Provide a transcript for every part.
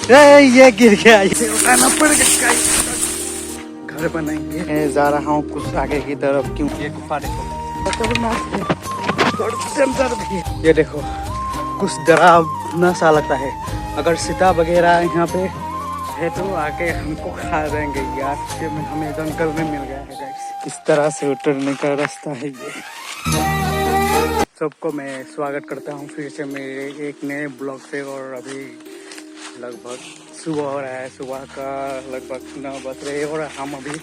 ये गिर गया, इसे उठाना पड़ेगा। घर बनाएंगे। मैं जा रहा हूँ कुछ आगे की तरफ, क्यों ये गुफा देखो ये देखो, कुछ डरावना सा लगता है। अगर सीता वगैरह यहाँ पे है तो आके हमको खा जाएंगे यार। ये हमें जंगल में मिल गया है गाइस। इस तरह से उतरने का रास्ता है ये। सबको मैं स्वागत करता हूँ फिर से मेरे एक नए ब्लॉग से। और अभी लगभग सुबह हो रहा है, सुबह का लगभग 9 बज रहे हैं और हम अभी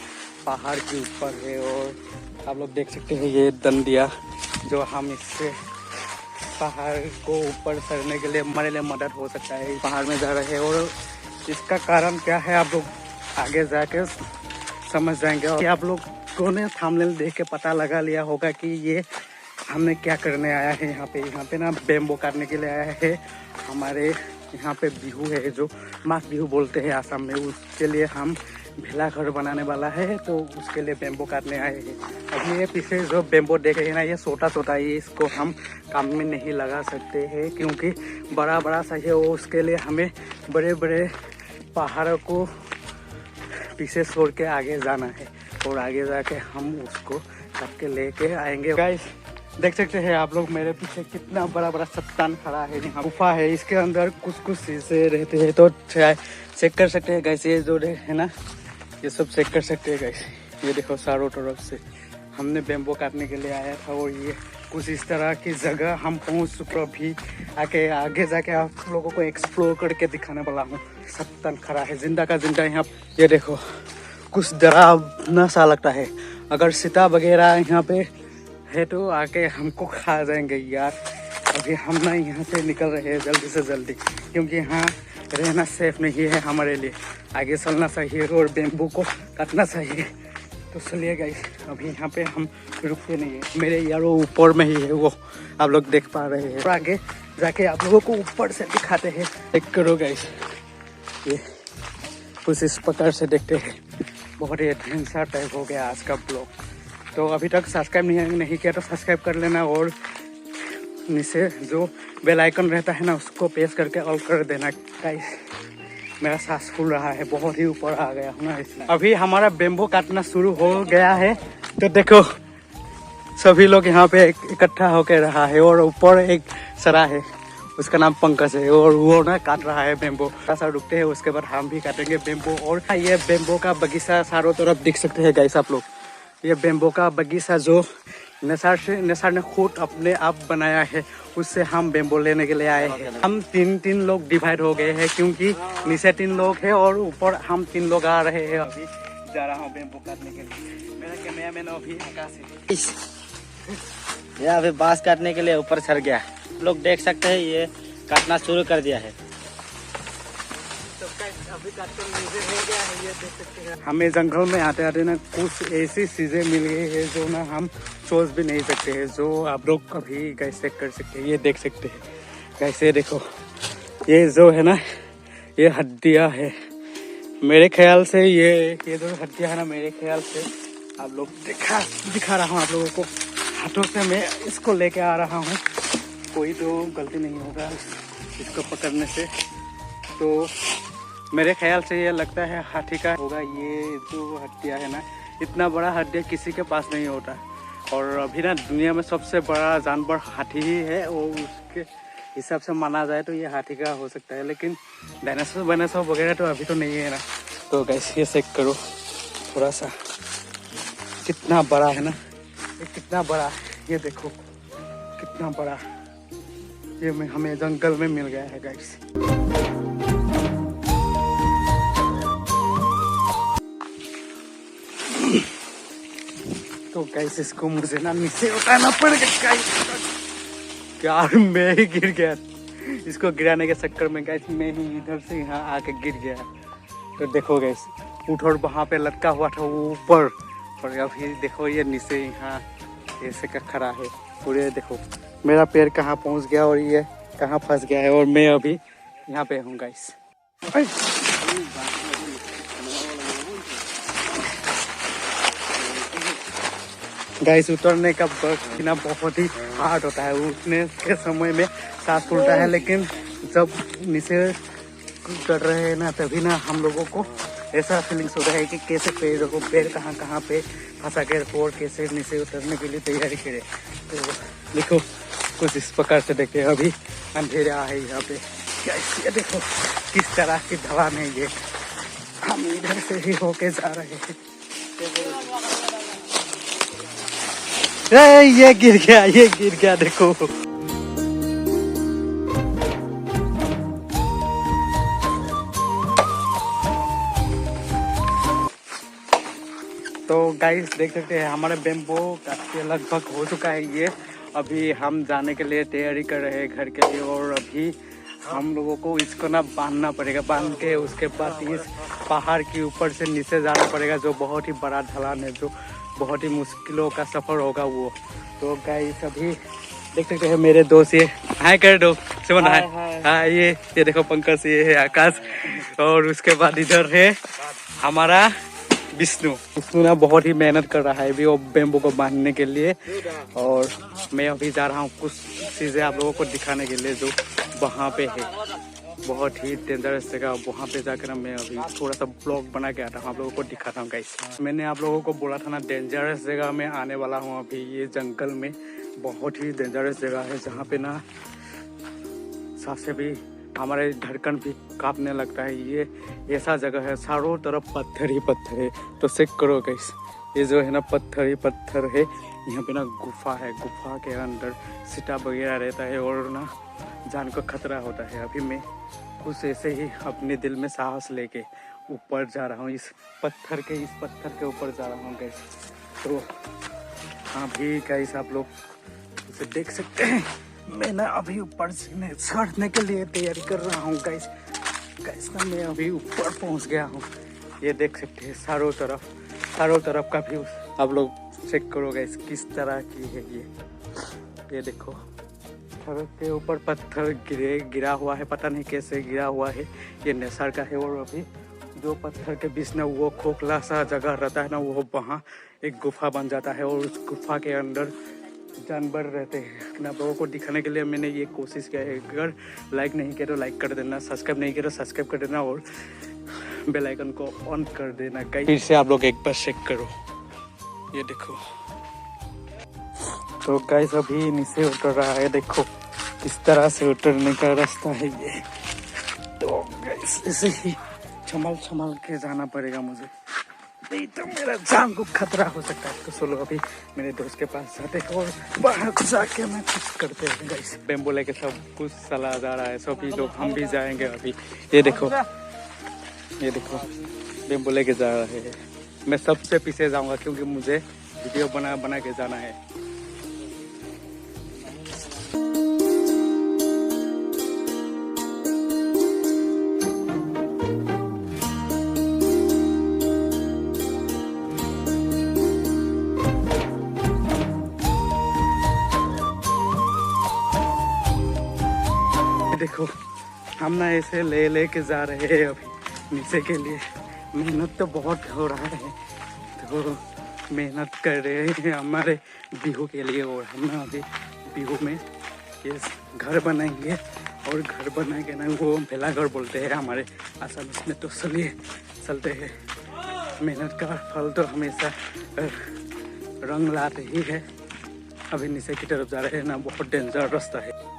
पहाड़ के ऊपर है। और आप लोग देख सकते हैं ये दंडिया, जो हम इससे पहाड़ को ऊपर चढ़ने के लिए हमारे लिए मदद हो सकता है। पहाड़ में जा रहे हैं और इसका कारण क्या है आप लोग आगे जाके समझ जाएंगे। और आप लोगों ने थंबनेल देख के पता लगा लिया होगा कि ये हमने क्या करने आया है। यहाँ पे ना बेम्बो काटने के लिए आया है। हमारे यहाँ पे बिहू है जो माघ बिहू बोलते हैं आसाम में, उसके लिए हम भेला घर बनाने वाला है, तो उसके लिए बेम्बो काटने आए हैं। अभी ये पीछे जो बेम्बो देख रहे हैं ना, ये छोटा छोटा है, इसको हम काम में नहीं लगा सकते हैं क्योंकि बड़ा बड़ा सा है। वो उसके लिए हमें बड़े बड़े पहाड़ों को पीछे छोड़ के आगे जाना है और आगे जाके हम उसको काट के लेके आएंगे। गाइस देख सकते हैं आप लोग मेरे पीछे कितना बड़ा बड़ा चट्टान खड़ा है। यहाँ गुफा है, इसके अंदर कुछ कुछ शीशे रहते हैं, तो चेक कर सकते हैं गाइस। ये जो है ना, ये सब चेक कर सकते हैं गाइस। ये देखो चारों तरफ से हमने बेम्बो काटने के लिए आया था और ये कुछ इस तरह की जगह हम पहुंच चुके। भी आगे जाके आप लोगों को एक्सप्लोर करके दिखाने वाला हूँ। चट्टान खड़ा है जिंदा का जिंदा यहाँ। ये देखो, कुछ डरावना सा लगता है। अगर सीता वगैरह यहाँ पे है तो आके हमको खा जाएंगे यार। अभी हम ना यहाँ से निकल रहे हैं जल्दी से जल्दी, क्योंकि यहाँ रहना सेफ नहीं है हमारे लिए। आगे चलना चाहिए और बेम्बू को काटना चाहिए। तो चलिए गाइस, अभी यहाँ पे हम रुकते नहीं है। मेरे यार वो ऊपर में ही है, वो आप लोग देख पा रहे हैं। और आगे जाके आप लोगों को ऊपर से दिखाते हैं। चेक करो गाइस, ये कुछ इस प्रकार से देखते हैं। बहुत ही एडवेंचर टाइप हो गया आज का ब्लॉग। तो अभी तक सब्सक्राइब नहीं किया तो सब्सक्राइब कर लेना और नीचे जो बेल आइकन रहता है ना, उसको प्रेस करके ऑल कर देना गाइस। मेरा सांस फूल रहा है, बहुत ही ऊपर आ गया हूँ ना इसलिए। अभी हमारा बेम्बो काटना शुरू हो गया है, तो देखो सभी लोग यहाँ पे इकट्ठा होकर रहा है। और ऊपर एक सरा है, उसका नाम पंकज है, और वो ना काट रहा है बेम्बो। ऐसा रुकते हैं, उसके बाद हम भी काटेंगे बेम्बो। और ये बेम्बो का बगीचा चारों तरफ दिख सकते हैं गाइस आप लोग। ये बेम्बो का बगीचा जो नेसार ने खुद अपने आप बनाया है, उससे हम बेम्बो लेने के लिए आए हैं। हम तीन लोग डिवाइड हो गए हैं, क्योंकि नीचे 3 लोग हैं और ऊपर हम 3 लोग आ रहे हैं। अभी जा रहा हूँ बेम्बो काटने के लिए। मेरा कैमरा मैन अभी आकाश है। ये अभी बांस काटने के लिए ऊपर चढ़ गया। लोग देख सकते हैं ये काटना शुरू कर दिया है। अभी काटकर हो गया है, ये देख सकते हैं। हमें जंगल में आते आते ना कुछ ऐसी चीजें मिल गई है जो ना हम सोच भी नहीं सकते हैं, जो आप लोग कभी कैसे कर सकते हैं। ये देख सकते हैं कैसे, देखो ये जो है ना, ये हड्डियां है। मेरे ख्याल से ये जो हड्डियां है ना, मेरे ख्याल से आप लोग दिखा रहा हूँ आप लोगों को। हाथों से मैं इसको लेके आ रहा हूँ, कोई तो गलती नहीं होगा इसको पकड़ने से। तो मेरे ख्याल से ये लगता है हाथी का होगा। ये जो हड्डियाँ है ना, इतना बड़ा हड्डियाँ किसी के पास नहीं होता। और अभी ना दुनिया में सबसे बड़ा जानवर हाथी ही है, और उसके हिसाब से माना जाए तो ये हाथी का हो सकता है। लेकिन डायनासोर वगैरह तो अभी तो नहीं है ना। तो गाइस ये चेक करो थोड़ा सा, कितना बड़ा है ना, ये कितना बड़ा है, ये देखो कितना बड़ा। ये हमें जंगल में मिल गया है गाइस। तो गाइस इसको मुझे ना नीचे उठाना पड़ेगा गाइस। यार मैं ही गिर गया, इसको गिराने के चक्कर में गाइस मैं ही इधर से यहाँ आके गिर गया। तो देखो गाइस, उठ और वहाँ पे लटका हुआ था ऊपर, और अभी देखो ये नीचे यहाँ ऐसे का खड़ा है। पूरे देखो मेरा पैर कहाँ पहुँच गया और ये कहाँ फंस गया है, और मैं अभी यहाँ पे हूँ गाइस। गाइस उतरने का वक्त ना बहुत ही हार्ड होता है। उठने के समय में सांस फूलता है, लेकिन जब नीचे कर रहे हैं ना, तभी ना हम लोगों को ऐसा फीलिंग्स होता है कि कैसे पैर कहाँ कहाँ पे फंसा के और कैसे नीचे उतरने के लिए तैयारी करें। तो देखो कुछ इस प्रकार से देखते हैं। अभी अंधेरा है यहाँ पे, ये देखो किस तरह की ढलान है ये। हम इधर से ही होके जा रहे हैं। ये गिर गया देखो। तो गाइस देख सकते हैं हमारे बेम्बो काट के लगभग हो चुका है ये। अभी हम जाने के लिए तैयारी कर रहे हैं घर के लिए, और अभी हम लोगों को इसको ना बांधना पड़ेगा। बांध के उसके बाद इस पहाड़ के ऊपर से नीचे जाना पड़ेगा, जो बहुत ही बड़ा ढलान है, जो बहुत ही मुश्किलों का सफ़र होगा वो। तो गाइस अभी देख सकते हैं मेरे दोस्त, ये हाय कर दो सिमन, हाय। ये देखो पंकज, ये है आकाश, और उसके बाद इधर है हमारा विष्णु ना बहुत ही मेहनत कर रहा है अभी वो बेम्बो को बांधने के लिए। और मैं अभी जा रहा हूँ कुछ चीज़ें आप लोगों को दिखाने के लिए, जो वहाँ पे है बहुत ही डेंजरस जगह। वहाँ पे जाकर मैं अभी थोड़ा सा ब्लॉग बना के आता हूँ, आप लोगों को दिखाता हूँ गाइस। मैंने आप लोगों को बोला था ना डेंजरस जगह में आने वाला हूँ अभी। ये जंगल में बहुत ही डेंजरस जगह है, जहाँ पे ना सांस से भी हमारे धड़कन भी कांपने लगता है। ये ऐसा जगह है, चारों तरफ पत्थर ही पत्थर है। तो चेक करो गाइस, ये जो है ना पत्थर ही पत्थर है। यहाँ पे ना गुफा है, गुफा के अंदर सीटा वगैरह रहता है, और ना जान को खतरा होता है। अभी मैं कुछ ऐसे ही अपने दिल में साहस लेके ऊपर जा रहा हूँ, इस पत्थर के ऊपर जा रहा हूँ गाइस। तो हाँ भी गाइस आप लोग उसे देख सकते हैं। मैं ना अभी ऊपर चढ़ने के लिए तैयारी कर रहा हूँ गाइस ना मैं अभी ऊपर पहुँच गया हूँ। ये देख सकते हैं चारों तरफ का व्यू आप लोग चेक करो गाइस, किस तरह की है ये देखो पत्थर के ऊपर पत्थर गिरा हुआ है, पता नहीं कैसे गिरा हुआ है। ये नेसर का है, और अभी जो पत्थर के बीच में वो खोखला सा जगह रहता है ना, वो वहाँ एक गुफा बन जाता है, और उस गुफा के अंदर जानवर रहते हैं। आप लोगों को दिखाने के लिए मैंने ये कोशिश किया है। अगर लाइक नहीं किया तो लाइक कर देना, सब्सक्राइब नहीं किया तो सब्सक्राइब कर देना, और बेल आइकन को ऑन कर देना। फिर से आप लोग एक बार चेक करो, ये देखो। तो गाइस अभी नीचे उतर रहा है, देखो किस तरह से उतरने का रास्ता है ये। तो गाइस ऐसे ही संभल के जाना पड़ेगा मुझे, नहीं तो मेरा जान को खतरा हो सकता है। तो चलो अभी मेरे दोस्त के पास जाते हैं, और बाहर जाके मैं कुछ करते हैं गाइस। बेम्बो लेके सब कुछ चला जा रहा है, सभी लोग, हम भी जाएंगे अभी। ये देखो बेम्बो लेके जा रहे हैं। मैं सबसे पीछे जाऊंगा क्योंकि मुझे वीडियो बना के जाना है। देखो हम ना ऐसे ले के जा रहे हैं अभी नीचे के लिए। मेहनत तो बहुत हो रहा है, तो मेहनत कर रहे हैं हमारे बिहू के लिए। और हम ना अभी बिहू में ये घर बनाएंगे, और घर बना के ना वो भेला घर बोलते हैं हमारे आसाम में। तो चलिए चलते हैं, मेहनत का फल तो हमेशा रंग लाते ही है। अभी नीचे की तरफ जा रहे हैं ना, बहुत डेंजर रास्ता है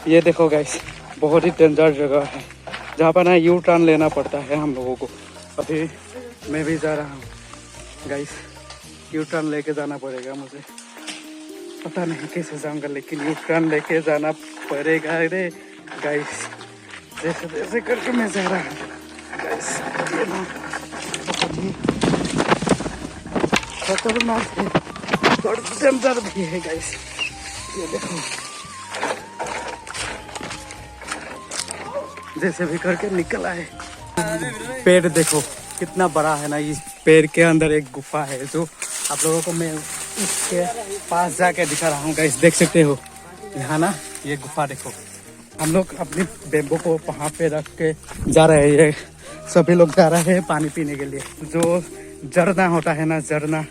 ये। देखो गाइस बहुत ही डेंजर जगह है, जहाँ पर ना यू टर्न लेना पड़ता है हम लोगों को। अभी मैं भी जा रहा हूँ गाइस, यू टर्न लेके जाना पड़ेगा मुझे। पता नहीं कैसे जाऊँगा, लेकिन यू टर्न लेके जाना पड़ेगा रे गाइस। जैसे जैसे करके मैं जा रहा हूँ गाइस। ये ना बहुत ही खतरनाक है और डेंजर भी है गाइस। ये देखो जैसे भी करके निकल आए। पेड़ देखो कितना बड़ा है ना, इस पेड़ के अंदर एक गुफा है, जो आप लोगों को मैं इसके पास जाके दिखा रहा हूँ गाइस। देख सकते हो यहाँ ना ये गुफा देखो। हम लोग अपनी बेम्बो को वहाँ पे रख के जा रहे हैं, सभी लोग जा रहे हैं पानी पीने के लिए। जो झरना होता है ना, झरना,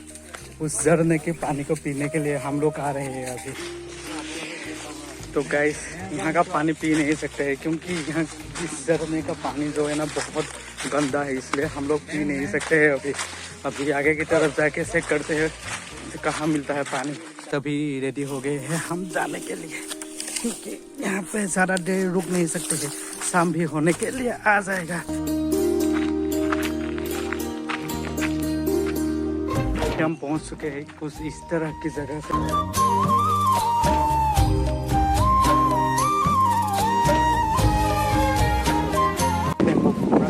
उस झरने के पानी को पीने के लिए हम लोग आ रहे हैं अभी। तो गाइस यहाँ का पानी पी नहीं सकते हैं क्योंकि यहाँ इस झरने का पानी जो है ना बहुत गंदा है, इसलिए हम लोग पी नहीं सकते हैं। अभी आगे की तरफ जाके चेक करते हैं कहाँ मिलता है पानी। तभी रेडी हो गए हैं हम जाने के लिए, क्योंकि यहाँ पे ज़्यादा देर रुक नहीं सकते हैं, शाम भी होने के लिए आ जाएगा। हम पहुँच चुके हैं कुछ इस तरह की जगह से।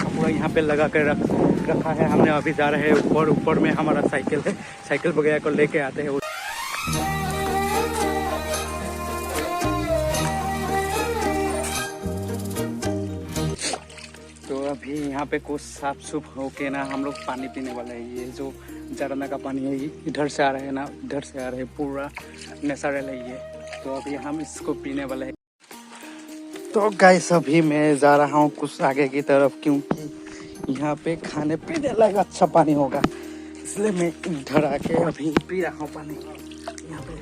पूरा यहाँ पे लगा कर रखा है हमने। अभी जा रहे हैं ऊपर में हमारा साइकिल है, साइकिल वगैरह को लेके आते हैं। तो अभी यहाँ पे कुछ साफ सुफ होके ना हम लोग पानी पीने वाले हैं। ये जो झरना का पानी है इधर से आ रहा है ना, इधर से आ रहा है, पूरा नेचुरल है ये। तो अभी हम इसको पीने वाले हैं। तो गाइस अभी मैं जा रहा हूँ कुछ आगे की तरफ, क्योंकि यहाँ पे खाने पीने लायक अच्छा पानी होगा, इसलिए मैं इधर आके अभी पी रहा हूँ पानी। यहाँ पे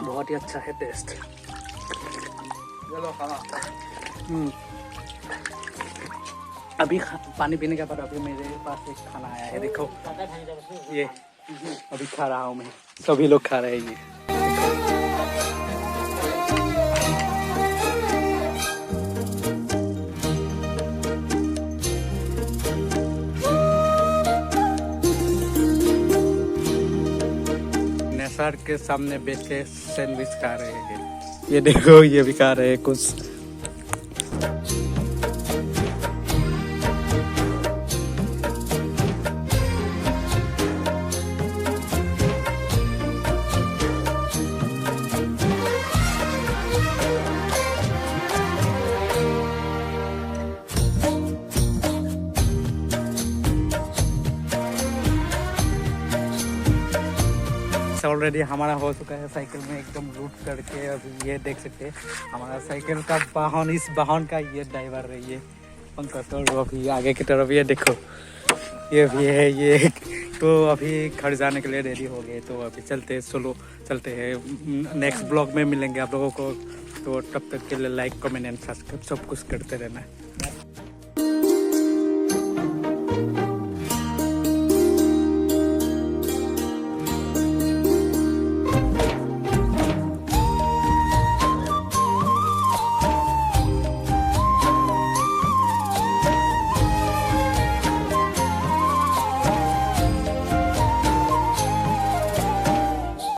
बहुत ही अच्छा है टेस्ट। चलो हाँ, अभी पानी पीने के बाद अभी मेरे पास एक खाना आया है, देखो ये अभी खा रहा हूँ मैं। सभी लोग खा रहे हैं ये। नेसार के सामने बैठ के सैंडविच खा रहे हैं। ये देखो ये भी खा रहे हैं कुछ। ऑलरेडी हमारा हो चुका है साइकिल में एकदम रूट करके। अभी ये देख सकते हैं हमारा साइकिल का वाहन, इस वाहन का ये ड्राइवर है ये पंकज। और अभी आगे की तरफ ये देखो ये भी है ये। तो अभी घर जाने के लिए रेडी हो गए, तो अभी चलते हैं। नेक्स्ट ब्लॉग में मिलेंगे आप लोगों को, तो तब तक के लिए लाइक कमेंट एंड सब्सक्राइब सब कुछ करते रहना।